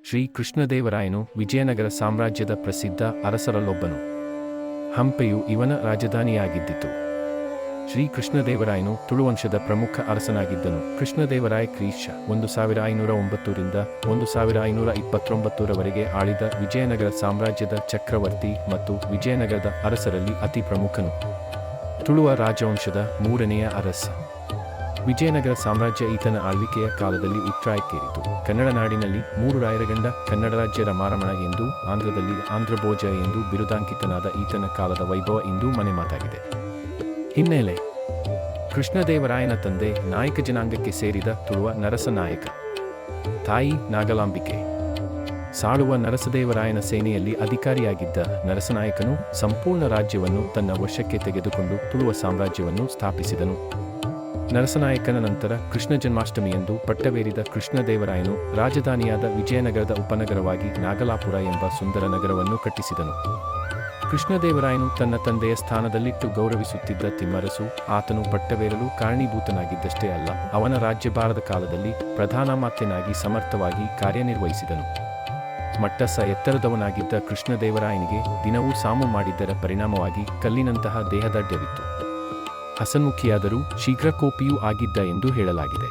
ಶ್ರೀ ಕೃಷ್ಣದೇವರಾಯನು ವಿಜಯನಗರ ಸಾಮ್ರಾಜ್ಯದ ಪ್ರಸಿದ್ಧ ಅರಸರಲ್ಲೊಬ್ಬನು. ಹಂಪೆಯು ಇವನ ರಾಜಧಾನಿಯಾಗಿದ್ದಿತು. ಶ್ರೀ ಕೃಷ್ಣದೇವರಾಯನು ತುಳುವಂಶದ ಪ್ರಮುಖ ಅರಸನಾಗಿದ್ದನು. ಕೃಷ್ಣದೇವರಾಯ ಕ್ರಿಶ 1509 ರಿಂದ 1529 ಆಳಿದ ವಿಜಯನಗರ ಸಾಮ್ರಾಜ್ಯದ ಚಕ್ರವರ್ತಿ ಮತ್ತು ವಿಜಯನಗರದ ಅರಸರಲ್ಲಿ ಅತಿ ಪ್ರಮುಖನು. ತುಳುವ ರಾಜವಂಶದ ಮೂರನೆಯ ಅರಸ. ವಿಜಯನಗರ ಸಾಮ್ರಾಜ್ಯ ಈತನ ಆಳ್ವಿಕೆಯ ಕಾಲದಲ್ಲಿ ಉಚ್ಛ್ರಾಯಕ್ಕೇರಿತು. ಕನ್ನಡ ನಾಡಿನಲ್ಲಿ 3 ರಾಯರಗಂಡ, ಕನ್ನಡ ರಾಜ್ಯ ರಮಾರಮಣ ಎಂದು, ಆಂಧ್ರದಲ್ಲಿ ಆಂಧ್ರಭೋಜ ಎಂದು ಬಿರುದಾಂಕಿತನಾದ ಈತನ ಕಾಲದ ವೈಭವ ಇಂದು ಮನೆಮಾತಾಗಿದೆ. ಹಿನ್ನೆಲೆ: ಕೃಷ್ಣದೇವರಾಯನ ತಂದೆ ನಾಯಕ ಜನಾಂಗಕ್ಕೆ ಸೇರಿದ ತುಳುವ ನರಸನಾಯಕ. ತಾಯಿ ನಾಗಲಾಂಬಿಕೆ. ಸಾಳುವ ನರಸದೇವರಾಯನ ಸೇನೆಯಲ್ಲಿ ಅಧಿಕಾರಿಯಾಗಿದ್ದ ನರಸನಾಯಕನು ಸಂಪೂರ್ಣ ರಾಜ್ಯವನ್ನು ತನ್ನ ವಶಕ್ಕೆ ತೆಗೆದುಕೊಂಡು ತುಳುವ ಸಾಮ್ರಾಜ್ಯವನ್ನು ಸ್ಥಾಪಿಸಿದನು. ನರಸನಾಯಕನ ನಂತರ ಕೃಷ್ಣ ಜನ್ಮಾಷ್ಟಮಿಯಂದು ಪಟ್ಟವೇರಿದ ಕೃಷ್ಣದೇವರಾಯನು ರಾಜಧಾನಿಯಾದ ವಿಜಯನಗರದ ಉಪನಗರವಾಗಿ ನಾಗಲಾಪುರ ಎಂಬ ಸುಂದರ ನಗರವನ್ನು ಕಟ್ಟಿಸಿದನು. ಕೃಷ್ಣದೇವರಾಯನು ತನ್ನ ತಂದೆಯ ಸ್ಥಾನದಲ್ಲಿಟ್ಟು ಗೌರವಿಸುತ್ತಿದ್ದ ತಿಮ್ಮರಸು ಆತನು ಪಟ್ಟವೇರಲು ಕಾರಣೀಭೂತನಾಗಿದ್ದಷ್ಟೇ ಅಲ್ಲ, ಅವನ ರಾಜ್ಯಭಾರದ ಕಾಲದಲ್ಲಿ ಪ್ರಧಾನಮಾತ್ಯನಾಗಿ ಸಮರ್ಥವಾಗಿ ಕಾರ್ಯನಿರ್ವಹಿಸಿದನು. ಮಟ್ಟಸ ಎತ್ತರದವನಾಗಿದ್ದ ಕೃಷ್ಣದೇವರಾಯನಿಗೆ ದಿನವೂ ಸಾಮು ಮಾಡಿದ್ದರ ಪರಿಣಾಮವಾಗಿ ಕಲ್ಲಿನಂತಹ ದೇಹದಾಢ್ಯವಿತ್ತು. ಹಸನ್ಮುಖಿಯಾದರೂ ಶೀಘ್ರಕೋಪಿಯೂ ಆಗಿದ್ದ ಎಂದು ಹೇಳಲಾಗಿದೆ.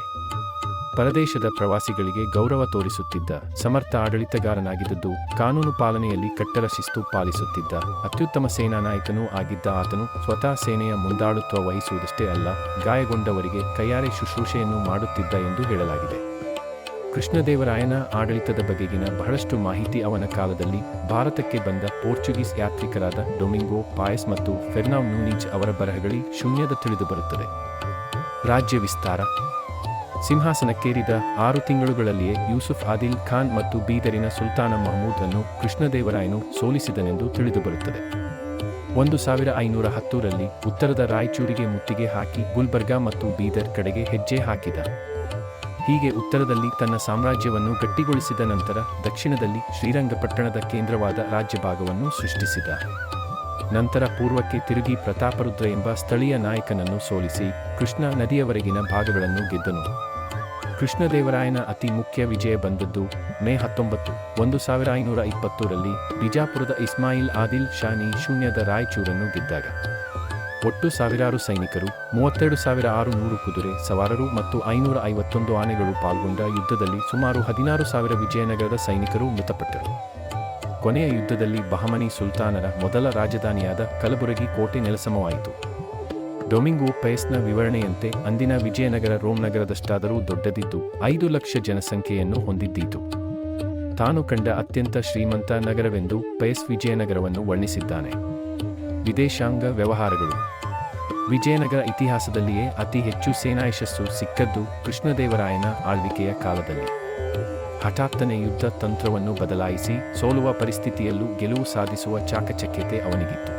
ಪರದೇಶದ ಪ್ರವಾಸಿಗಳಿಗೆ ಗೌರವ ತೋರಿಸುತ್ತಿದ್ದ ಸಮರ್ಥ ಆಡಳಿತಗಾರನಾಗಿದ್ದದ್ದು, ಕಾನೂನು ಪಾಲನೆಯಲ್ಲಿ ಕಟ್ಟರ ಶಿಸ್ತು ಪಾಲಿಸುತ್ತಿದ್ದ ಅತ್ಯುತ್ತಮ ಸೇನಾ ನಾಯಕನೂ ಆಗಿದ್ದ ಆತನು ಸ್ವತಃ ಸೇನೆಯ ಮುಂದಾಳುತ್ವ ವಹಿಸುವುದಷ್ಟೇ ಅಲ್ಲ, ಗಾಯಗೊಂಡವರಿಗೆ ಕೈಯಾರೆ ಶುಶ್ರೂಷೆಯನ್ನು ಮಾಡುತ್ತಿದ್ದ ಎಂದು ಹೇಳಲಾಗಿದೆ. ಕೃಷ್ಣದೇವರಾಯನ ಆಡಳಿತದ ಬಗೆಗಿನ ಬಹಳಷ್ಟು ಮಾಹಿತಿ ಅವನ ಕಾಲದಲ್ಲಿ ಭಾರತಕ್ಕೆ ಬಂದ ಪೋರ್ಚುಗೀಸ್ ಯಾತ್ರಿಕರಾದ ಡೊಮಿಂಗೋ ಪಾಯಸ್ ಮತ್ತು ಫೆರ್ನಾಂಡ್ ನೂನೀಜ್ ಅವರ ಬರಹಗಳಲ್ಲಿ ಶೂನ್ಯದ ತಿಳಿದುಬರುತ್ತದೆ. ರಾಜ್ಯ ವಿಸ್ತಾರ. ಸಿಂಹಾಸನಕ್ಕೇರಿದ 6 ತಿಂಗಳುಗಳಲ್ಲಿಯೇ ಯೂಸುಫ್ ಆದಿಲ್ ಖಾನ್ ಮತ್ತು ಬೀದರಿನ ಸುಲ್ತಾನ ಮಹಮೂದ್ ಅನ್ನು ಕೃಷ್ಣದೇವರಾಯನು ಸೋಲಿಸಿದನೆಂದು ತಿಳಿದುಬರುತ್ತದೆ. 1510 ರಲ್ಲಿ ಉತ್ತರದ ರಾಯಚೂರಿಗೆ ಮುತ್ತಿಗೆ ಹಾಕಿ ಗುಲ್ಬರ್ಗಾ ಮತ್ತು ಬೀದರ್ ಕಡೆಗೆ ಹೆಜ್ಜೆ ಹಾಕಿದ. ಹೀಗೆ ಉತ್ತರದಲ್ಲಿ ತನ್ನ ಸಾಮ್ರಾಜ್ಯವನ್ನು ಗಟ್ಟಿಗೊಳಿಸಿದ ನಂತರ ದಕ್ಷಿಣದಲ್ಲಿ ಶ್ರೀರಂಗಪಟ್ಟಣದ ಕೇಂದ್ರವಾದ ರಾಜ್ಯಭಾಗವನ್ನು ಸೃಷ್ಟಿಸಿದ. ನಂತರ ಪೂರ್ವಕ್ಕೆ ತಿರುಗಿ ಪ್ರತಾಪರುದ್ರ ಎಂಬ ಸ್ಥಳೀಯ ನಾಯಕನನ್ನು ಸೋಲಿಸಿ ಕೃಷ್ಣಾ ನದಿಯವರೆಗಿನ ಭಾಗಗಳನ್ನು ಗೆದ್ದನು. ಕೃಷ್ಣದೇವರಾಯನ ಅತಿ ಮುಖ್ಯ ವಿಜಯ ಬಂದದ್ದು ಮೇ 19, 1520 ರಲ್ಲಿ ಬಿಜಾಪುರದ ಇಸ್ಮಾಯಿಲ್ ಆದಿಲ್ ಶಾನಿ ಶೂನ್ಯದ ರಾಯಚೂರನ್ನು ಗೆದ್ದಾಗ. ಒಟ್ಟು 1000 ಸೈನಿಕರು, 32,600 ಕುದುರೆ ಸವಾರರು ಮತ್ತು 551 ಆನೆಗಳು ಪಾಲ್ಗೊಂಡ ಯುದ್ಧದಲ್ಲಿ ಸುಮಾರು 16,000 ವಿಜಯನಗರದ ಸೈನಿಕರು ಮೃತಪಟ್ಟರು. ಕೊನೆಯ ಯುದ್ಧದಲ್ಲಿ ಬಹಮನಿ ಸುಲ್ತಾನರ ಮೊದಲ ರಾಜಧಾನಿಯಾದ ಕಲಬುರಗಿ ಕೋಟೆ ನೆಲಸಮವಾಯಿತು. ಡೊಮಿಂಗೋ ಪಯಸ್ನ ವಿವರಣೆಯಂತೆ ಅಂದಿನ ವಿಜಯನಗರ ರೋಮ್ ನಗರದಷ್ಟಾದರೂ ದೊಡ್ಡದಿದ್ದು 5 ಲಕ್ಷ ಜನಸಂಖ್ಯೆಯನ್ನು ಹೊಂದಿದ್ದೀತು. ತಾನು ಕಂಡ ಅತ್ಯಂತ ಶ್ರೀಮಂತ ನಗರವೆಂದು ಪಯಸ್ ವಿಜಯನಗರವನ್ನು ವರ್ಣಿಸಿದ್ದಾನೆ. ವಿದೇಶಾಂಗ ವ್ಯವಹಾರಗಳು. ವಿಜಯನಗರ ಇತಿಹಾಸದಲ್ಲಿಯೇ ಅತಿ ಹೆಚ್ಚು ಸೇನಾ ಯಶಸ್ಸು ಸಿಕ್ಕದ್ದು ಕೃಷ್ಣದೇವರಾಯನ ಆಳ್ವಿಕೆಯ ಕಾಲದಲ್ಲಿ. ಹಠಾತ್ತನೆ ಯುದ್ಧ ತಂತ್ರವನ್ನು ಬದಲಾಯಿಸಿ ಸೋಲುವ ಪರಿಸ್ಥಿತಿಯಲ್ಲೂ ಗೆಲುವು ಸಾಧಿಸುವ ಚಾಕಚಕ್ಯತೆ ಅವನಿಗಿತ್ತು.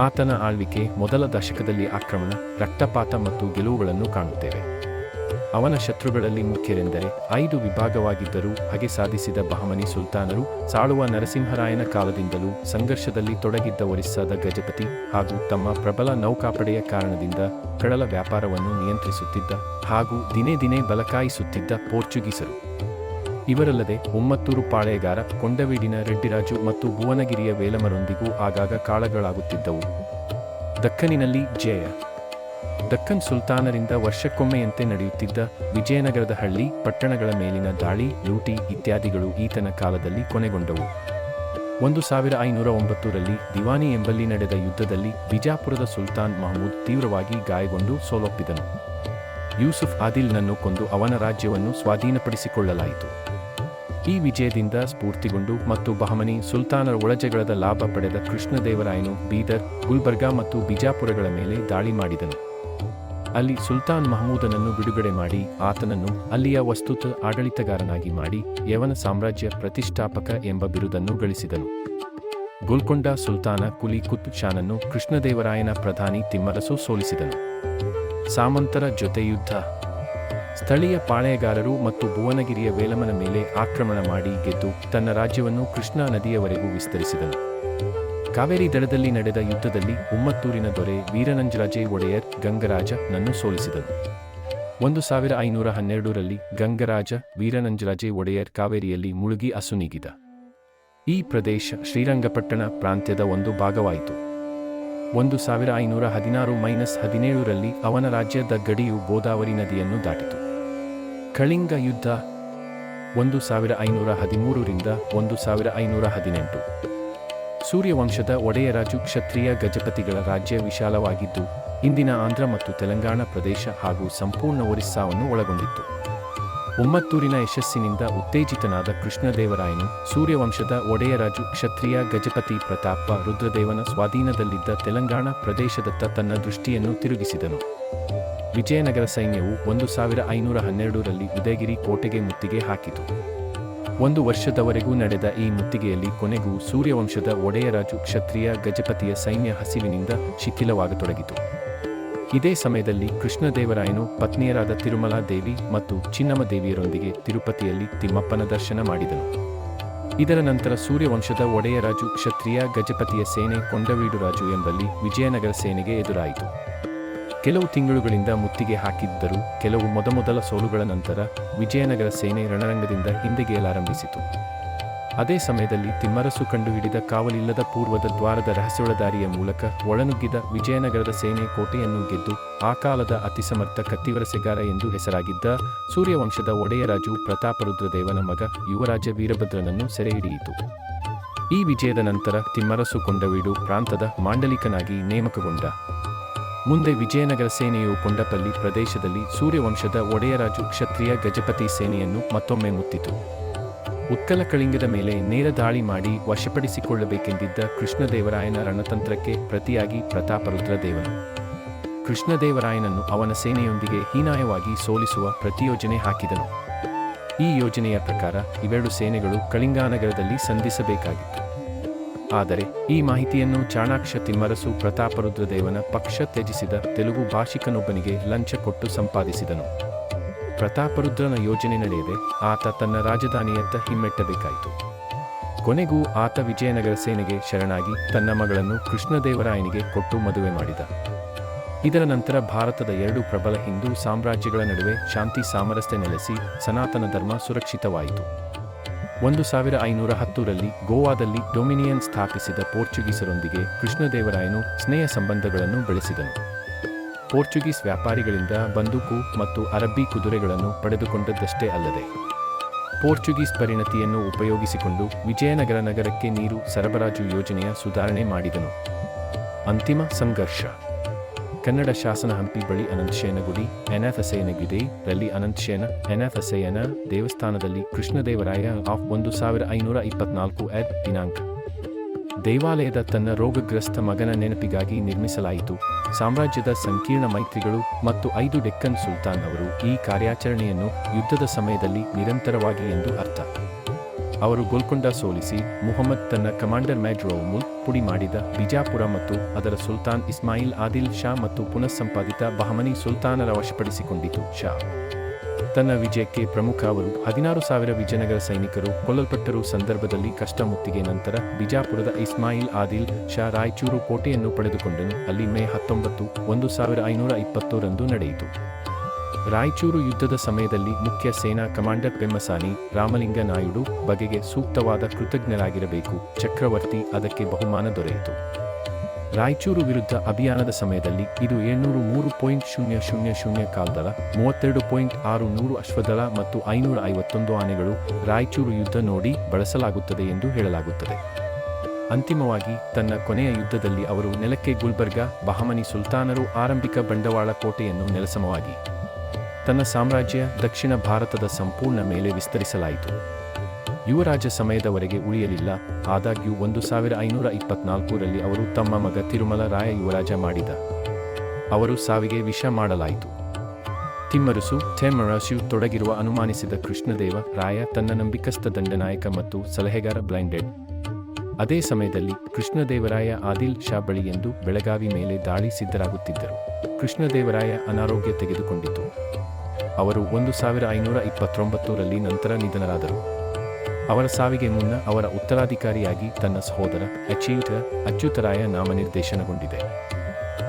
ಆತನ ಆಳ್ವಿಕೆ ಮೊದಲ ದಶಕದಲ್ಲಿ ಆಕ್ರಮಣ, ರಕ್ತಪಾತ ಮತ್ತು ಗೆಲುವುಗಳನ್ನು ಕಾಣುತ್ತೇವೆ. ಅವನ ಶತ್ರುಗಳಲ್ಲಿ ಮುಖ್ಯರೆಂದರೆ 5 ವಿಭಾಗವಾಗಿದ್ದರೂ ಹಾಗೆ ಸಾಧಿಸಿದ ಬಹಮನಿ ಸುಲ್ತಾನರು, ಸಾಳುವ ನರಸಿಂಹರಾಯನ ಕಾಲದಿಂದಲೂ ಸಂಘರ್ಷದಲ್ಲಿ ತೊಡಗಿದ್ದ ಒರಿಸ್ಸಾದ ಗಜಪತಿ ಹಾಗೂ ತಮ್ಮ ಪ್ರಬಲ ನೌಕಾಪಡೆಯ ಕಾರಣದಿಂದ ಕಡಲ ವ್ಯಾಪಾರವನ್ನು ನಿಯಂತ್ರಿಸುತ್ತಿದ್ದ ಹಾಗೂ ದಿನೇ ದಿನೇ ಬಲಕಾಯಿಸುತ್ತಿದ್ದ ಪೋರ್ಚುಗೀಸರು. ಇವರಲ್ಲದೆ ಉಮ್ಮತ್ತೂರು ಪಾಳೆಯಗಾರ, ಕೊಂಡವೀಡಿನ ರೆಡ್ಡಿರಾಜು ಮತ್ತು ಭುವನಗಿರಿಯ ವೇಲಮರೊಂದಿಗೂ ಆಗಾಗ ಕಾಳಗಳಾಗುತ್ತಿದ್ದವು. ದಕ್ಕನಿನಲ್ಲಿ ಜಯ. ದಕ್ಕನ್ ಸುಲ್ತಾನರಿಂದ ವರ್ಷಕ್ಕೊಮ್ಮೆಯಂತೆ ನಡೆಯುತ್ತಿದ್ದ ವಿಜಯನಗರದ ಹಳ್ಳಿ ಪಟ್ಟಣಗಳ ಮೇಲಿನ ದಾಳಿ, ಲೂಟಿ ಇತ್ಯಾದಿಗಳು ಈತನ ಕಾಲದಲ್ಲಿ ಕೊನೆಗೊಂಡವು. 1509 ರಲ್ಲಿ ದಿವಾನಿ ಎಂಬಲ್ಲಿ ನಡೆದ ಯುದ್ಧದಲ್ಲಿ ಬಿಜಾಪುರದ ಸುಲ್ತಾನ್ ಮಹಮೂದ್ ತೀವ್ರವಾಗಿ ಗಾಯಗೊಂಡು ಸೋಲೊಪ್ಪಿದನು. ಯೂಸುಫ್ ಆದಿಲ್ನನ್ನು ಕೊಂದು ಅವನ ರಾಜ್ಯವನ್ನು ಸ್ವಾಧೀನಪಡಿಸಿಕೊಳ್ಳಲಾಯಿತು. ಈ ವಿಜಯದಿಂದ ಸ್ಫೂರ್ತಿಗೊಂಡು ಮತ್ತು ಬಹಮನಿ ಸುಲ್ತಾನರ ಒಳಜಗಳದ ಲಾಭ ಪಡೆದ ಕೃಷ್ಣದೇವರಾಯನು ಬೀದರ್, ಗುಲ್ಬರ್ಗಾ ಮತ್ತು ಬಿಜಾಪುರಗಳ ಮೇಲೆ ದಾಳಿ ಮಾಡಿದನು. ಅಲ್ಲಿ ಸುಲ್ತಾನ್ ಮಹಮೂದನನ್ನು ಬಿಡುಗಡೆ ಮಾಡಿ ಆತನನ್ನು ಅಲ್ಲಿಯ ವಸ್ತುತ ಆಡಳಿತಗಾರನಾಗಿ ಮಾಡಿ ಯವನ ಸಾಮ್ರಾಜ್ಯ ಪ್ರತಿಷ್ಠಾಪಕ ಎಂಬ ಬಿರುದನ್ನು ಗಳಿಸಿದನು. ಗೋಲ್ಕೊಂಡ ಸುಲ್ತಾನ ಕುಲಿ ಕುತುಬ್ ಶಾನನ್ನು ಕೃಷ್ಣದೇವರಾಯನ ಪ್ರಧಾನಿ ತಿಮ್ಮರಸು ಸೋಲಿಸಿದನು. ಸಾಮಂತರ ಜೊತೆ ಯುದ್ಧ. ಸ್ಥಳೀಯ ಪಾಳೆಯಗಾರರು ಮತ್ತು ಭುವನಗಿರಿಯ ವೇಲಮನ ಮೇಲೆ ಆಕ್ರಮಣ ಮಾಡಿ ಗೆದ್ದು ತನ್ನ ರಾಜ್ಯವನ್ನು ಕೃಷ್ಣಾ ನದಿಯವರೆಗೂ ವಿಸ್ತರಿಸಿದನು. ಕಾವೇರಿ ದಡದಲ್ಲಿ ನಡೆದ ಯುದ್ಧದಲ್ಲಿ ಉಮ್ಮತ್ತೂರಿನ ದೊರೆ ವೀರನಂಜರಾಜೇ ಒಡೆಯರ್ ಗಂಗರಾಜ ನನ್ನು ಸೋಲಿಸಿದನು. 1512ರಲ್ಲಿ ಗಂಗರಾಜ ವೀರನಂಜರಾಜೆ ಒಡೆಯರ್ ಕಾವೇರಿಯಲ್ಲಿ ಮುಳುಗಿ ಅಸುನೀಗಿದ. ಈ ಪ್ರದೇಶ ಶ್ರೀರಂಗಪಟ್ಟಣ ಪ್ರಾಂತ್ಯದ ಒಂದು ಭಾಗವಾಯಿತು. 1516-17ರಲ್ಲಿ ಅವನ ರಾಜ್ಯದ ಗಡಿಯು ಗೋದಾವರಿ ನದಿಯನ್ನು ದಾಟಿತು. ಕಳಿಂಗ ಯುದ್ಧ 1513-1518. ಸೂರ್ಯವಂಶದ ಒಡೆಯರಾಜು ಕ್ಷತ್ರಿಯ ಗಜಪತಿಗಳ ರಾಜ್ಯ ವಿಶಾಲವಾಗಿದ್ದು ಇಂದಿನ ಆಂಧ್ರ ಮತ್ತು ತೆಲಂಗಾಣ ಪ್ರದೇಶ ಹಾಗೂ ಸಂಪೂರ್ಣ ಒರಿಸ್ಸಾವನ್ನು ಒಳಗೊಂಡಿತ್ತು. ಒಮ್ಮತ್ತೂರಿನ ಯಶಸ್ಸಿನಿಂದ ಉತ್ತೇಜಿತನಾದ ಕೃಷ್ಣದೇವರಾಯನು ಸೂರ್ಯವಂಶದ ಒಡೆಯರಾಜು ಕ್ಷತ್ರಿಯ ಗಜಪತಿ ಪ್ರತಾಪ ರುದ್ರದೇವನ ಸ್ವಾಧೀನದಲ್ಲಿದ್ದ ತೆಲಂಗಾಣ ಪ್ರದೇಶದತ್ತ ತನ್ನ ದೃಷ್ಟಿಯನ್ನು ತಿರುಗಿಸಿದನು. ವಿಜಯನಗರ ಸೈನ್ಯವು 1512ರಲ್ಲಿ ಉದಯಗಿರಿ ಕೋಟೆಗೆ ಮುತ್ತಿಗೆ ಹಾಕಿತು. 1 ವರ್ಷದವರೆಗೂ ನಡೆದ ಈ ಮುತ್ತಿಗೆಯಲ್ಲಿ ಕೊನೆಗೂ ಸೂರ್ಯವಂಶದ ಒಡೆಯರಾಜು ಕ್ಷತ್ರಿಯ ಗಜಪತಿಯ ಸೈನ್ಯ ಹಸಿವಿನಿಂದ ಶಿಥಿಲವಾಗತೊಡಗಿತು. ಇದೇ ಸಮಯದಲ್ಲಿ ಕೃಷ್ಣದೇವರಾಯನು ಪತ್ನಿಯರಾದ ತಿರುಮಲಾ ದೇವಿ ಮತ್ತು ಚಿನ್ನಮ್ಮ ದೇವಿಯರೊಂದಿಗೆ ತಿರುಪತಿಯಲ್ಲಿ ತಿಮ್ಮಪ್ಪನ ದರ್ಶನ ಮಾಡಿದನು. ಇದರ ನಂತರ ಸೂರ್ಯವಂಶದ ಒಡೆಯರಾಜು ಕ್ಷತ್ರಿಯ ಗಜಪತಿಯ ಸೇನೆ ಕೊಂಡವೀಡುರಾಜು ಎಂಬಲ್ಲಿ ವಿಜಯನಗರ ಸೇನೆಗೆ ಎದುರಾಯಿತು. ಕೆಲವು ತಿಂಗಳುಗಳಿಂದ ಮುತ್ತಿಗೆ ಹಾಕಿದ್ದರೂ ಕೆಲವು ಮೊದಮೊದಲ ಸೋಲುಗಳ ನಂತರ ವಿಜಯನಗರ ಸೇನೆ ರಣರಂಗದಿಂದ ಹಿಂದೆಗೆಯಲಾರಂಭಿಸಿತು. ಅದೇ ಸಮಯದಲ್ಲಿ ತಿಮ್ಮರಸು ಕಂಡುಹಿಡಿದ ಕಾವಲಿಲ್ಲದ ಪೂರ್ವದ ದ್ವಾರದ ರಹಸ್ಯೊಳದಾರಿಯ ಮೂಲಕ ಒಳನುಗ್ಗಿದ ವಿಜಯನಗರದ ಸೇನೆ ಕೋಟೆಯನ್ನು ಗೆದ್ದು ಆ ಕಾಲದ ಅತಿಸಮರ್ಥ ಕತ್ತಿವರಸೆಗಾರ ಎಂದು ಹೆಸರಾಗಿದ್ದ ಸೂರ್ಯವಂಶದ ಒಡೆಯರಾಜು ಪ್ರತಾಪರುದ್ರದೇವನ ಮಗ ಯುವರಾಜ ವೀರಭದ್ರನನ್ನು ಸೆರೆಹಿಡಿಯಿತು. ಈ ವಿಜಯದ ನಂತರ ತಿಮ್ಮರಸು ಕೊಂಡವೀಡು ಪ್ರಾಂತದ ಮಾಂಡಲಿಕನಾಗಿ ನೇಮಕಗೊಂಡ. ಮುಂದೆ ವಿಜಯನಗರ ಸೇನೆಯು ಕೊಂಡಪಲ್ಲಿ ಪ್ರದೇಶದಲ್ಲಿ ಸೂರ್ಯವಂಶದ ಒಡೆಯರಾಜು ಕ್ಷತ್ರಿಯ ಗಜಪತಿ ಸೇನೆಯನ್ನು ಮತ್ತೊಮ್ಮೆ ಮುತ್ತಿತು. ಉತ್ಕಲ ಕಳಿಂಗದ ಮೇಲೆ ನೇರ ದಾಳಿ ಮಾಡಿ ವಶಪಡಿಸಿಕೊಳ್ಳಬೇಕೆಂದಿದ್ದ ಕೃಷ್ಣದೇವರಾಯನ ರಣತಂತ್ರಕ್ಕೆ ಪ್ರತಿಯಾಗಿ ಪ್ರತಾಪರುದ್ರದೇವನು ಕೃಷ್ಣದೇವರಾಯನನ್ನು ಅವನ ಸೇನೆಯೊಂದಿಗೆ ಹೀನಾಯವಾಗಿ ಸೋಲಿಸುವ ಪ್ರತಿಯೋಜನೆ ಹಾಕಿದನು. ಈ ಯೋಜನೆಯ ಪ್ರಕಾರ ಇವೆರಡು ಸೇನೆಗಳು ಕಳಿಂಗಾನಗರದಲ್ಲಿ ಸಂಧಿಸಬೇಕಾಗಿತ್ತು. ಆದರೆ ಈ ಮಾಹಿತಿಯನ್ನು ಚಾಣಾಕ್ಷ ತಿಮ್ಮರಸು ಪ್ರತಾಪರುದ್ರದೇವನ ಪಕ್ಷ ತ್ಯಜಿಸಿದ ತೆಲುಗು ಭಾಷಿಕನೊಬ್ಬನಿಗೆ ಲಂಚ ಕೊಟ್ಟು ಸಂಪಾದಿಸಿದನು. ಪ್ರತಾಪರುದ್ರನ ಯೋಜನೆ ನಡೆಯದೆ ಆತ ತನ್ನ ರಾಜಧಾನಿಯತ್ತ ಹಿಮ್ಮೆಟ್ಟಬೇಕಾಯಿತು. ಕೊನೆಗೂ ಆತ ವಿಜಯನಗರ ಸೇನೆಗೆ ಶರಣಾಗಿ ತನ್ನ ಮಗಳನ್ನು ಕೃಷ್ಣದೇವರಾಯನಿಗೆ ಕೊಟ್ಟು ಮದುವೆ ಮಾಡಿದ. ಇದರ ನಂತರ ಭಾರತದ 2 ಪ್ರಬಲ ಹಿಂದೂ ಸಾಮ್ರಾಜ್ಯಗಳ ನಡುವೆ ಶಾಂತಿ ಸಾಮರಸ್ಯ ನೆಲೆಸಿ ಸನಾತನ ಧರ್ಮ ಸುರಕ್ಷಿತವಾಯಿತು. 1510ರಲ್ಲಿ ಗೋವಾದಲ್ಲಿ ಡೊಮಿನಿಯನ್ ಸ್ಥಾಪಿಸಿದ ಪೋರ್ಚುಗೀಸರೊಂದಿಗೆ ಕೃಷ್ಣದೇವರಾಯನು ಸ್ನೇಹ ಸಂಬಂಧಗಳನ್ನು ಬೆಳೆಸಿದನು. ಪೋರ್ಚುಗೀಸ್ ವ್ಯಾಪಾರಿಗಳಿಂದ ಬಂದೂಕು ಮತ್ತು ಅರಬ್ಬಿ ಕುದುರೆಗಳನ್ನು ಪಡೆದುಕೊಂಡದ್ದಷ್ಟೇ ಅಲ್ಲದೆ ಪೋರ್ಚುಗೀಸ್ ಪರಿಣತಿಯನ್ನು ಉಪಯೋಗಿಸಿಕೊಂಡು ವಿಜಯನಗರ ನಗರಕ್ಕೆ ನೀರು ಸರಬರಾಜು ಯೋಜನೆಯ ಸುಧಾರಣೆ ಮಾಡಿದನು. ಅಂತಿಮ ಸಂಘರ್ಷ. ಕನ್ನಡ ಶಾಸನ ಹಂಪಿ ಬಳಿ ಅನಂತಶಯನ ಗುಡಿ ಎನ್ಎಫ್ಎಸ್ಎಯನಗಿದೆ ರಲ್ಲಿ ಅನಂತಶಯನ ಎನ್ಎಫ್ಎಸ್ಎಯನ ದೇವಸ್ಥಾನದಲ್ಲಿ ಕೃಷ್ಣದೇವರಾಯ 1524 ದಿನಾಂಕ ದೇವಾಲಯದ ತನ್ನ ರೋಗಗ್ರಸ್ತ ಮಗನ ನೆನಪಿಗಾಗಿ ನಿರ್ಮಿಸಲಾಯಿತು. ಸಾಮ್ರಾಜ್ಯದ ಸಂಕೀರ್ಣ ಮೈತ್ರಿಗಳು ಮತ್ತು 5 ಡೆಕ್ಕನ್ ಸುಲ್ತಾನ್ ಅವರು ಈ ಕಾರ್ಯಾಚರಣೆಯನ್ನು ಯುದ್ಧದ ಸಮಯದಲ್ಲಿ ನಿರಂತರವಾಗಿ ಎಂದು ಅರ್ಥ. ಅವರು ಗೋಲ್ಕೊಂಡ ಸೋಲಿಸಿ ಮುಹಮ್ಮದ್ ತನ್ನ ಕಮಾಂಡರ್ ಮ್ಯಾಜ್ರೋ ಮುಲ್ಕ್ ಪುಡಿ ಮಾಡಿದ ಬಿಜಾಪುರ ಮತ್ತು ಅದರ ಸುಲ್ತಾನ್ ಇಸ್ಮಾಯಿಲ್ ಆದಿಲ್ ಶಾ ಮತ್ತು ಪುನಃಸಂಪಾದಿತ ಬಹಮನಿ ಸುಲ್ತಾನರ ವಶಪಡಿಸಿಕೊಂಡಿತು. ಶಾ ತನ್ನ ವಿಜಯಕ್ಕೆ ಪ್ರಮುಖ ಅವರು 16,000 ವಿಜಯನಗರ ಸೈನಿಕರು ಕೊಲ್ಲಲ್ಪಟ್ಟರು. ಸಂದರ್ಭದಲ್ಲಿ ಕಷ್ಟ ಮುತ್ತಿಗೆ ನಂತರ ಬಿಜಾಪುರದ ಇಸ್ಮಾಯಿಲ್ ಆದಿಲ್ ಶಾ ರಾಯಚೂರು ಕೋಟೆಯನ್ನು ಪಡೆದುಕೊಂಡನು. ಅಲ್ಲಿ ಮೇ 19, 1520ರಂದು ನಡೆಯಿತು. ರಾಯಚೂರು ಯುದ್ಧದ ಸಮಯದಲ್ಲಿ ಮುಖ್ಯ ಸೇನಾ ಕಮಾಂಡರ್ ಪೆಮ್ಮಸಾನಿ ರಾಮಲಿಂಗ ನಾಯುಡು ಬಗೆಗೆ ಸೂಕ್ತವಾದ ಕೃತಜ್ಞರಾಗಿರಬೇಕು. ಚಕ್ರವರ್ತಿ ಅದಕ್ಕೆ ಬಹುಮಾನ ದೊರೆಯಿತು. ರಾಯಚೂರು ವಿರುದ್ಧ ಅಭಿಯಾನದ ಸಮಯದಲ್ಲಿ ಇದು 703.000 ಕಾಲ್ದಳ, 32.600 ಅಶ್ವದಳ ಮತ್ತು 551 ಆನೆಗಳು ರಾಯಚೂರು ಯುದ್ಧ ನೋಡಿ ಬಳಸಲಾಗುತ್ತದೆ ಎಂದು ಹೇಳಲಾಗುತ್ತದೆ. ಅಂತಿಮವಾಗಿ ತನ್ನ ಕೊನೆಯ ಯುದ್ಧದಲ್ಲಿ ಅವರು ನೆಲಕ್ಕೆ ಗುಲ್ಬರ್ಗಾ ಬಹಮನಿ ಸುಲ್ತಾನರು ಆರಂಭಿಕ ಬಂಡವಾಳ ಕೋಟೆಯನ್ನು ನೆಲಸಮವಾಗಿ ತನ್ನ ಸಾಮ್ರಾಜ್ಯ ದಕ್ಷಿಣ ಭಾರತದ ಸಂಪೂರ್ಣ ಮೇಲೆ ವಿಸ್ತರಿಸಲಾಯಿತು. ಯುವರಾಜ ಸಮಯದವರೆಗೆ ಉಳಿಯಲಿಲ್ಲ. ಆದಾಗ್ಯೂ 1524ರಲ್ಲಿ ಅವರು ತಮ್ಮ ಮಗ ತಿರುಮಲ ರಾಯ ಯುವರಾಜ ಮಾಡಿದ. ಅವರು ಸಾವಿಗೆ ವಿಷ ಮಾಡಲಾಯಿತು. ತಿಮ್ಮರಸು ಥೆಮರಸು ತೊಡಗಿರುವ ಅನುಮಾನಿಸಿದ ಕೃಷ್ಣದೇವ ರಾಯ ತನ್ನ ನಂಬಿಕಸ್ಥ ದಂಡನಾಯಕ ಮತ್ತು ಸಲಹೆಗಾರ ಬ್ಲೈಂಡೆಡ್. ಅದೇ ಸಮಯದಲ್ಲಿ ಕೃಷ್ಣದೇವರಾಯ ಆದಿಲ್ ಶಾ ಬಳಿ ಎಂದು ಬೆಳಗಾವಿ ಮೇಲೆ ದಾಳಿ ಸಿದ್ಧರಾಗುತ್ತಿದ್ದರು. ಕೃಷ್ಣದೇವರಾಯ ಅನಾರೋಗ್ಯ ತೆಗೆದುಕೊಂಡಿತು. ಅವರು 1529ರಲ್ಲಿ ನಂತರ ನಿಧನರಾದರು. ಅವರ ಸಾವಿಗೆ ಮುನ್ನ ಅವರ ಉತ್ತರಾಧಿಕಾರಿಯಾಗಿ ತನ್ನ ಸಹೋದರ ಅಚ್ಯುತರಾಯ ನಾಮನಿರ್ದೇಶನಗೊಂಡಿದೆ.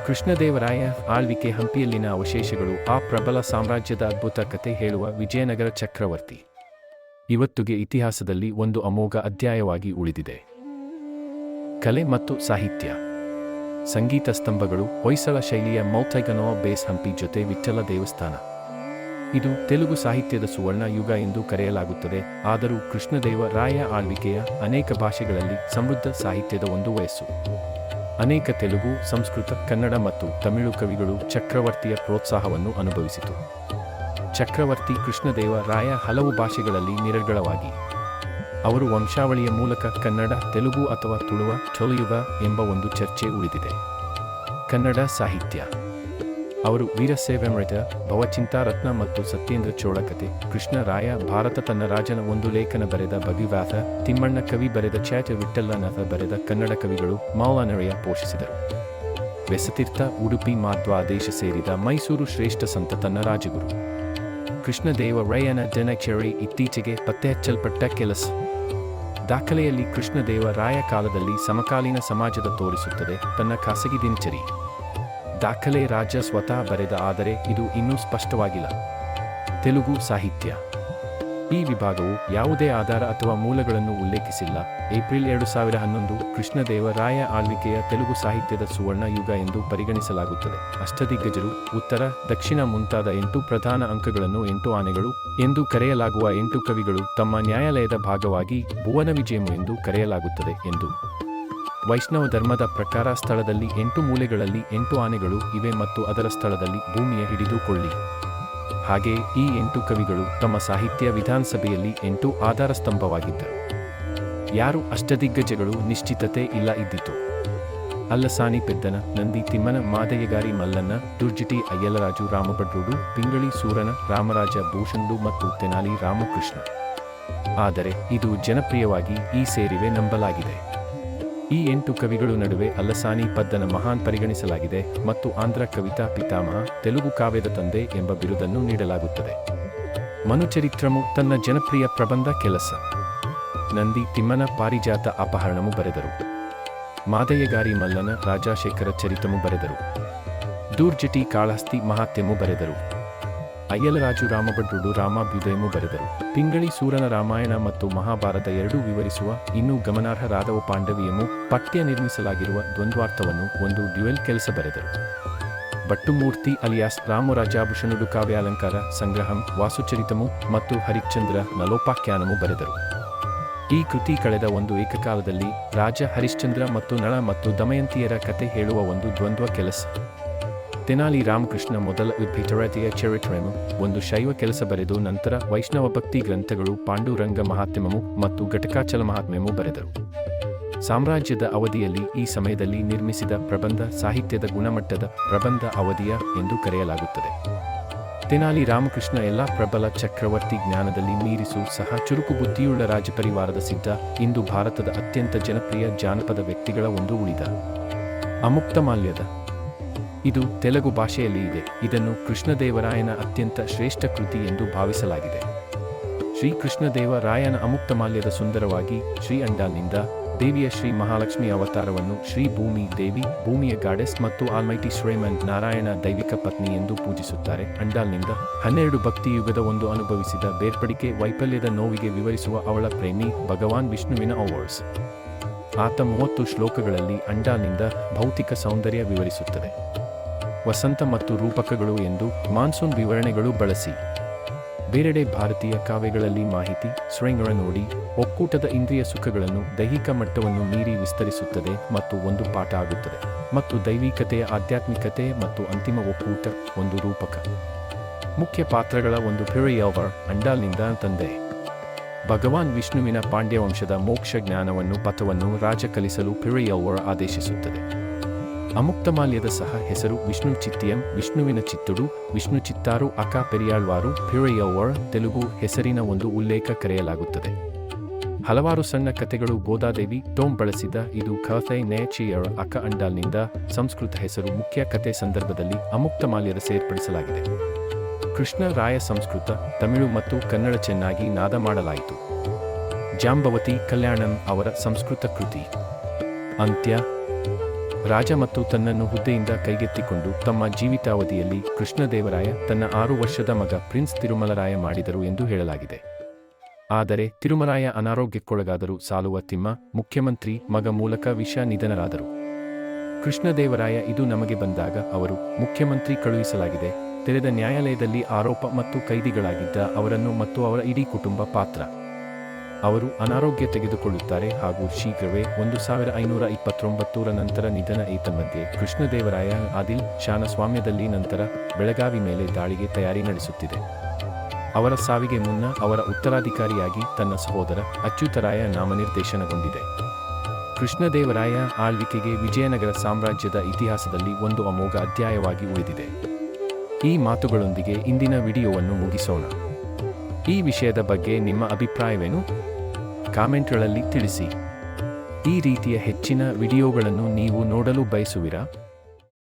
ಕೃಷ್ಣದೇವರಾಯ ಆಳ್ವಿಕೆ ಹಂಪಿಯಲ್ಲಿನ ಅವಶೇಷಗಳು ಆ ಪ್ರಬಲ ಸಾಮ್ರಾಜ್ಯದ ಅದ್ಭುತ ಕತೆ ಹೇಳುವ ವಿಜಯನಗರ ಚಕ್ರವರ್ತಿ ಇವತ್ತಿಗೆ ಇತಿಹಾಸದಲ್ಲಿ ಒಂದು ಅಮೋಘ ಅಧ್ಯಾಯವಾಗಿ ಉಳಿದಿದೆ. ಕಲೆ ಮತ್ತು ಸಾಹಿತ್ಯ. ಸಂಗೀತ ಸ್ತಂಭಗಳು. ಹೊಯ್ಸಳ ಶೈಲಿಯ ಮೌಥೈಗನೋ ಬೇಸ್ ಹಂಪಿ ಜೊತೆ ವಿಠ್ಠಲ ದೇವಸ್ಥಾನ. ಇದು ತೆಲುಗು ಸಾಹಿತ್ಯದ ಸುವರ್ಣ ಯುಗ ಎಂದು ಕರೆಯಲಾಗುತ್ತದೆ. ಆದರೂ ಕೃಷ್ಣದೇವರಾಯ ಆಳ್ವಿಕೆಯ ಅನೇಕ ಭಾಷೆಗಳಲ್ಲಿ ಸಮೃದ್ಧ ಸಾಹಿತ್ಯದ ಒಂದು ವಯಸ್ಸು. ಅನೇಕ ತೆಲುಗು, ಸಂಸ್ಕೃತ, ಕನ್ನಡ ಮತ್ತು ತಮಿಳು ಕವಿಗಳು ಚಕ್ರವರ್ತಿಯ ಪ್ರೋತ್ಸಾಹವನ್ನು ಅನುಭವಿಸಿತು. ಚಕ್ರವರ್ತಿ ಕೃಷ್ಣದೇವರಾಯ ಹಲವು ಭಾಷೆಗಳಲ್ಲಿ ನಿರರ್ಗಳವಾಗಿ ಅವರು ವಂಶಾವಳಿಯ ಮೂಲಕ ಕನ್ನಡ, ತೆಲುಗು ಅಥವಾ ತುಳುವ ಚೊಲಯುಗ ಎಂಬ ಒಂದು ಚರ್ಚೆ ಉಳಿದಿದೆ. ಕನ್ನಡ ಸಾಹಿತ್ಯ. ಅವರು ವೀರಸೇವಮೃತ, ಭವಚಿಂತಾರತ್ನ ಮತ್ತು ಸತ್ಯೇಂದ್ರ ಚೋಳ ಕತೆ. ಕೃಷ್ಣರಾಯ ಭಾರತ ತನ್ನ ರಾಜನ ಒಂದು ಲೇಖನ ಬರೆದ ಭಗಿವ್ಯಾಸ, ತಿಮ್ಮಣ್ಣ ಕವಿ ಬರೆದ ಚಾಟ, ವಿಠ್ಠಲನಾಥ ಬರೆದ ಕನ್ನಡ ಕವಿಗಳು ಮೌಲಾನರಯ್ಯ ಪೋಷಿಸಿದರು. ವೆಸತೀರ್ಥ, ಉಡುಪಿ ಮಾಧ್ವಾದೇಶ ಸೇರಿದ ಮೈಸೂರು ಶ್ರೇಷ್ಠ ಸಂತ ತನ್ನ ರಾಜಗುರು. ಕೃಷ್ಣದೇವರಾಯನ ದಿನಚರಿ ಇತ್ತೀಚೆಗೆ ಪತ್ತೆಹಚ್ಚಲ್ಪಟ್ಟ ಕೆಲಸ. ದಾಖಲೆಯಲ್ಲಿ ಕೃಷ್ಣದೇವರಾಯ ಕಾಲದಲ್ಲಿ ಸಮಕಾಲೀನ ಸಮಾಜದ ತೋರಿಸುತ್ತದೆ ತನ್ನ ಖಾಸಗಿ ದಿನಚರಿ. ದಾಖಲೆ ರಾಜ ಸ್ವತಃ ಬರೆದ, ಆದರೆ ಇದು ಇನ್ನೂ ಸ್ಪಷ್ಟವಾಗಿಲ್ಲ. ತೆಲುಗು ಸಾಹಿತ್ಯ. ಈ ವಿಭಾಗವು ಯಾವುದೇ ಆಧಾರ ಅಥವಾ ಮೂಲಗಳನ್ನು ಉಲ್ಲೇಖಿಸಿಲ್ಲ. ಏಪ್ರಿಲ್ 2011 ಕೃಷ್ಣದೇವರಾಯ ಆಳ್ವಿಕೆಯ ತೆಲುಗು ಸಾಹಿತ್ಯದ ಸುವರ್ಣ ಯುಗ ಎಂದು ಪರಿಗಣಿಸಲಾಗುತ್ತದೆ. ಅಷ್ಟದಿಗ್ಗಜರು, ಉತ್ತರ, ದಕ್ಷಿಣ ಮುಂತಾದ 8 ಪ್ರಧಾನ ಅಂಕಗಳನ್ನು 8 ಆನೆಗಳು ಎಂದು ಕರೆಯಲಾಗುವ 8 ಕವಿಗಳು ತಮ್ಮ ನ್ಯಾಯಾಲಯದ ಭಾಗವಾಗಿ ಭುವನ ವಿಜಯಮು ಎಂದು ಕರೆಯಲಾಗುತ್ತದೆ ಎಂದು. ವೈಷ್ಣವ ಧರ್ಮದ ಪ್ರಕಾರ ಸ್ಥಳದಲ್ಲಿ 8 ಮೂಲೆಗಳಲ್ಲಿ 8 ಆನೆಗಳು ಇವೆ ಮತ್ತು ಅದರ ಸ್ಥಳದಲ್ಲಿ ಭೂಮಿಯ ಹಿಡಿದುಕೊಳ್ಳಿ. ಹಾಗೆ ಈ 8 ಕವಿಗಳು ತಮ್ಮ ಸಾಹಿತ್ಯ ವಿಧಾನಸಭೆಯಲ್ಲಿ 8 ಆಧಾರ ಸ್ತಂಭವಾಗಿದ್ದರು. ಯಾರು ಅಷ್ಟದಿಗ್ಗಜಗಳು ನಿಶ್ಚಿತತೆ ಇಲ್ಲ ಇದ್ದಿತು. ಅಲ್ಲಸಾನಿ ಪೆದ್ದನ, ನಂದಿ ತಿಮ್ಮನ, ಮಾದಯ್ಯಗಾರಿ ಮಲ್ಲನ್ನ, ದುರ್ಜಟಿ ಅಯ್ಯಲರಾಜು ರಾಮಭದ್ರುಡು, ಪಿಂಗಳಿ ಸೂರನ, ರಾಮರಾಜ ಭೂಷಣುಡು ಮತ್ತು ತೆನಾಲಿ ರಾಮಕೃಷ್ಣ. ಆದರೆ ಇದು ಜನಪ್ರಿಯವಾಗಿ ಈ ಸೇರಿವೆ ನಂಬಲಾಗಿದೆ. ಈ 8 ಕವಿಗಳು ನಡುವೆ ಅಲ್ಲಸಾನಿ ಪದ್ದನ ಮಹಾನ್ ಪರಿಗಣಿಸಲಾಗಿದೆ ಮತ್ತು ಆಂಧ್ರ ಕವಿತಾ ಪಿತಾಮಹ, ತೆಲುಗು ಕಾವ್ಯದ ತಂದೆ ಎಂಬ ಬಿರುದನ್ನು ನೀಡಲಾಗುತ್ತದೆ. ಮನುಚರಿತ್ರಮು ತನ್ನ ಜನಪ್ರಿಯ ಪ್ರಬಂಧ ಕೆಲಸ. ನಂದಿ ತಿಮ್ಮನ ಪಾರಿಜಾತ ಅಪಹರಣಮು ಬರೆದರು. ಮಾದಯ್ಯಗಾರಿ ಮಲ್ಲನ ರಾಜಶೇಖರ ಚರಿತಮು ಬರೆದರು. ದೂರ್ಜಟಿ ಕಾಳಹಸ್ತಿ ಮಹಾತ್ಯಮು ಬರೆದರು. ಅಯ್ಯಲರಾಜು ರಾಮಭದ್ರುಡು ರಾಮಾಭ್ಯುದಯಮು ಬರೆದರು. ಪಿಂಗಳಿ ಸೂರನ ರಾಮಾಯಣ ಮತ್ತು ಮಹಾಭಾರತ ಎರಡೂ ವಿವರಿಸುವ ಇನ್ನೂ ಗಮನಾರ್ಹರಾದವ ಪಾಂಡವಿಯಮು ಪಠ್ಯ ನಿರ್ಮಿಸಲಾಗಿರುವ ದ್ವಂದ್ವಾರ್ಥವನ್ನು ಒಂದು ಡ್ಯುಯಲ್ ಕೆಲಸ ಬರೆದರು. ಭಟ್ಟುಮೂರ್ತಿ ಅಲಿಯಾಸ್ ರಾಮರಾಜಾಭೂಷಣುಡು ಕಾವ್ಯಾಲಂಕಾರ ಸಂಗ್ರಹಂ, ವಾಸುಚರಿತಮು ಮತ್ತು ಹರಿಶ್ಚಂದ್ರ ನಲೋಪಾಖ್ಯಾನಮು ಬರೆದರು. ಈ ಕೃತಿ ಕಳೆದ ಒಂದು ಏಕಕಾಲದಲ್ಲಿ ರಾಜ ಹರಿಶ್ಚಂದ್ರ ಮತ್ತು ನಳ ಮತ್ತು ದಮಯಂತಿಯರ ಕತೆ ಹೇಳುವ ಒಂದು ದ್ವಂದ್ವ ಕೆಲಸ. ತೆನಾಲಿ ರಾಮಕೃಷ್ಣ ಮೊದಲ ಉದ್ಭಿತರತೆಯ ಚರಿತ್ರೆಮು ಒಂದು ಶೈವ ಕೆಲಸ ಬರೆದು ನಂತರ ವೈಷ್ಣವ ಭಕ್ತಿ ಗ್ರಂಥಗಳು ಪಾಂಡುರಂಗ ಮಹಾತ್ಮ್ಯಮು ಮತ್ತು ಘಟಕಾಚಲ ಮಹಾತ್ಮ್ಯಮು ಬರೆದರು. ಸಾಮ್ರಾಜ್ಯದ ಅವಧಿಯಲ್ಲಿ ಈ ಸಮಯದಲ್ಲಿ ನಿರ್ಮಿಸಿದ ಪ್ರಬಂಧ ಸಾಹಿತ್ಯದ ಗುಣಮಟ್ಟದ ಪ್ರಬಂಧ ಅವಧಿಯ ಎಂದು ಕರೆಯಲಾಗುತ್ತದೆ. ತೆನಾಲಿ ರಾಮಕೃಷ್ಣ ಎಲ್ಲ ಪ್ರಬಲ ಚಕ್ರವರ್ತಿ ಜ್ಞಾನದಲ್ಲಿ ಮೀರಿಸು ಸಹ ಚುರುಕು ಬುದ್ಧಿಯುಳ್ಳ ರಾಜಪರಿವಾರದ ಸಿದ್ಧ ಇಂದು ಭಾರತದ ಅತ್ಯಂತ ಜನಪ್ರಿಯ ಜಾನಪದ ವ್ಯಕ್ತಿಗಳ ಒಂದು ಉಳಿದ ಅಮುಕ್ತಮಾಲ್ಯದ. ಇದು ತೆಲುಗು ಭಾಷೆಯಲ್ಲಿ ಇದೆ. ಇದನ್ನು ಕೃಷ್ಣದೇವರಾಯನ ಅತ್ಯಂತ ಶ್ರೇಷ್ಠ ಕೃತಿ ಎಂದು ಭಾವಿಸಲಾಗಿದೆ. ಶ್ರೀ ಕೃಷ್ಣದೇವರಾಯನ ಅಮುಕ್ತಮಾಲ್ಯದ ಸುಂದರವಾಗಿ ಶ್ರೀ ಅಂಡಾಲ್ನಿಂದ ದೇವಿಯ ಶ್ರೀ ಮಹಾಲಕ್ಷ್ಮಿ ಅವತಾರವನ್ನು ಶ್ರೀ ಭೂಮಿ ದೇವಿ, ಭೂಮಿಯ ಗಾಡೆಸ್ ಮತ್ತು ಆಲ್ಮೈಟಿ ಶ್ರೀಮನ್ ನಾರಾಯಣ ದೈವಿಕ ಪತ್ನಿ ಎಂದು ಪೂಜಿಸುತ್ತಾರೆ. ಅಂಡಾಲ್ನಿಂದ 12 ಭಕ್ತಿಯುಗದ ಒಂದು ಅನುಭವಿಸಿದ ಬೇರ್ಪಡಿಕೆ ವೈಫಲ್ಯದ ನೋವಿಗೆ ವಿವರಿಸುವ ಅವಳ ಪ್ರೇಮಿ ಭಗವಾನ್ ವಿಷ್ಣುವಿನ ಅವಾರ್ಡ್ಸ್. ಆತ 30 ಶ್ಲೋಕಗಳಲ್ಲಿ ಅಂಡಾಲ್ನಿಂದ ಭೌತಿಕ ಸೌಂದರ್ಯ ವಿವರಿಸುತ್ತದೆ. ವಸಂತ ಮತ್ತು ರೂಪಕಗಳು ಎಂದು ಮಾನ್ಸೂನ್ ವಿವರಣೆಗಳು ಬಳಸಿ. ಬೇರೆಡೆ ಭಾರತೀಯ ಕಾವ್ಯಗಳಲ್ಲಿ ಮಾಹಿತಿ ಶೃಂಗಾರ ನೋಡಿ ಒಕ್ಕೂಟದ ಇಂದ್ರಿಯ ಸುಖಗಳನ್ನು ದೈಹಿಕ ಮಟ್ಟವನ್ನು ಮೀರಿ ವಿಸ್ತರಿಸುತ್ತದೆ ಮತ್ತು ಒಂದು ಪಾಠ ಆಗುತ್ತದೆ ಮತ್ತು ದೈವಿಕತೆಯ ಆಧ್ಯಾತ್ಮಿಕತೆ ಮತ್ತು ಅಂತಿಮ ಒಕ್ಕೂಟ ಒಂದು ರೂಪಕ. ಮುಖ್ಯ ಪಾತ್ರಗಳ ಒಂದು ಪಿರಿಯವರ್ ಅಂಡಾಲ್ನಿಂದ ತಂದೆ. ಭಗವಾನ್ ವಿಷ್ಣುವಿನ ಪಾಂಡ್ಯವಂಶದ ಮೋಕ್ಷ ಜ್ಞಾನವನ್ನು ಪಥವನ್ನು ರಾಜ ಕಲಿಸಲು ಪಿರಿಯವರ್ ಆದೇಶಿಸುತ್ತದೆ. ಅಮುಕ್ತಮಾಲ್ಯದ ಸಹ ಹೆಸರು ವಿಷ್ಣು ಚಿತ್ತಿಯಂ, ವಿಷ್ಣುವಿನ ಚಿತ್ತುಡು, ವಿಷ್ಣು ಚಿತ್ತಾರು ಅಕ ಪೆರಿಯಾಳ್ವಾರು ಪಿರಿಯವರ್ ತೆಲುಗು ಹೆಸರಿನ ಒಂದು ಉಲ್ಲೇಖ ಕರೆಯಲಾಗುತ್ತದೆ. ಹಲವಾರು ಸಣ್ಣ ಕಥೆಗಳು ಗೋದಾದೇವಿ ಟೋಮ್ ಬಳಸಿದ ಇದು ಕಥೆ ನೇಚಿಯರ್ ಅಕ ಅಂಡಾಲ್ನಿಂದ ಸಂಸ್ಕೃತ ಹೆಸರು ಮುಖ್ಯ ಕಥೆ ಸಂದರ್ಭದಲ್ಲಿ ಅಮುಕ್ತಮಾಲ್ಯದ ಸೇರ್ಪಡಿಸಲಾಗಿದೆ. ಕೃಷ್ಣರಾಯ ಸಂಸ್ಕೃತ, ತಮಿಳು ಮತ್ತು ಕನ್ನಡ ಚೆನ್ನಾಗಿ ನಾದ ಮಾಡಲಾಯಿತು. ಜಾಂಬವತಿ ಕಲ್ಯಾಣಂ ಅವರ ಸಂಸ್ಕೃತ ಕೃತಿ. ಅಂತ್ಯ ರಾಜ ಮತ್ತು ತನ್ನನ್ನು ಹುದ್ದೆಯಿಂದ ಕೈಗೆತ್ತಿಕೊಂಡು ತಮ್ಮ ಜೀವಿತಾವಧಿಯಲ್ಲಿ ಕೃಷ್ಣದೇವರಾಯ ತನ್ನ 6 ವರ್ಷದ ಮಗ ಪ್ರಿನ್ಸ್ ತಿರುಮಲರಾಯ ಮಾಡಿದರು ಎಂದು ಹೇಳಲಾಗಿದೆ. ಆದರೆ ತಿರುಮರಾಯ ಅನಾರೋಗ್ಯಕ್ಕೊಳಗಾದರೂ ಸಾಲುವ ತಿಮ್ಮ ಮುಖ್ಯಮಂತ್ರಿ ಮಗ ಮೂಲಕ ನಿಧನರಾದರು. ಕೃಷ್ಣದೇವರಾಯ ಇದು ನಮಗೆ ಬಂದಾಗ ಅವರು ಮುಖ್ಯಮಂತ್ರಿ ಕಳುಹಿಸಲಾಗಿದೆ ತೆರೆದ ನ್ಯಾಯಾಲಯದಲ್ಲಿ ಆರೋಪ ಮತ್ತು ಕೈದಿಗಳಾಗಿದ್ದ ಅವರನ್ನು ಮತ್ತು ಅವರ ಇಡೀ ಕುಟುಂಬ ಪಾತ್ರ. ಅವರು ಅನಾರೋಗ್ಯ ತೆಗೆದುಕೊಳ್ಳುತ್ತಾರೆ ಹಾಗೂ ಶೀಘ್ರವೇ 1529ರ ನಂತರ ನಿಧನ. ಏತನ್ಮಧ್ಯೆ ಕೃಷ್ಣದೇವರಾಯ ಆದಿಲ್ ಶಾನ ಸ್ವಾಮ್ಯದಲ್ಲಿ ನಂತರ ಬೆಳಗಾವಿ ಮೇಲೆ ದಾಳಿಗೆ ತಯಾರಿ ನಡೆಸುತ್ತಿದೆ. ಅವರ ಸಾವಿಗೆ ಮುನ್ನ ಅವರ ಉತ್ತರಾಧಿಕಾರಿಯಾಗಿ ತನ್ನ ಸಹೋದರ ಅಚ್ಯುತರಾಯ ನಾಮನಿರ್ದೇಶನಗೊಂಡಿದೆ. ಕೃಷ್ಣದೇವರಾಯ ಆಳ್ವಿಕೆಗೆ ವಿಜಯನಗರ ಸಾಮ್ರಾಜ್ಯದ ಇತಿಹಾಸದಲ್ಲಿ ಒಂದು ಅಮೋಘ ಅಧ್ಯಾಯವಾಗಿ ಉಳಿದಿದೆ. ಈ ಮಾತುಗಳೊಂದಿಗೆ ಇಂದಿನ ವಿಡಿಯೋವನ್ನು ಮುಗಿಸೋಣ. ಈ ವಿಷಯದ ಬಗ್ಗೆ ನಿಮ್ಮ ಅಭಿಪ್ರಾಯವೇನು? ಕಾಮೆಂಟ್ಗಳಲ್ಲಿ ತಿಳಿಸಿ. ಈ ರೀತಿಯ ಹೆಚ್ಚಿನ ವಿಡಿಯೋಗಳನ್ನು ನೀವು ನೋಡಲು ಬಯಸುವಿರಾ?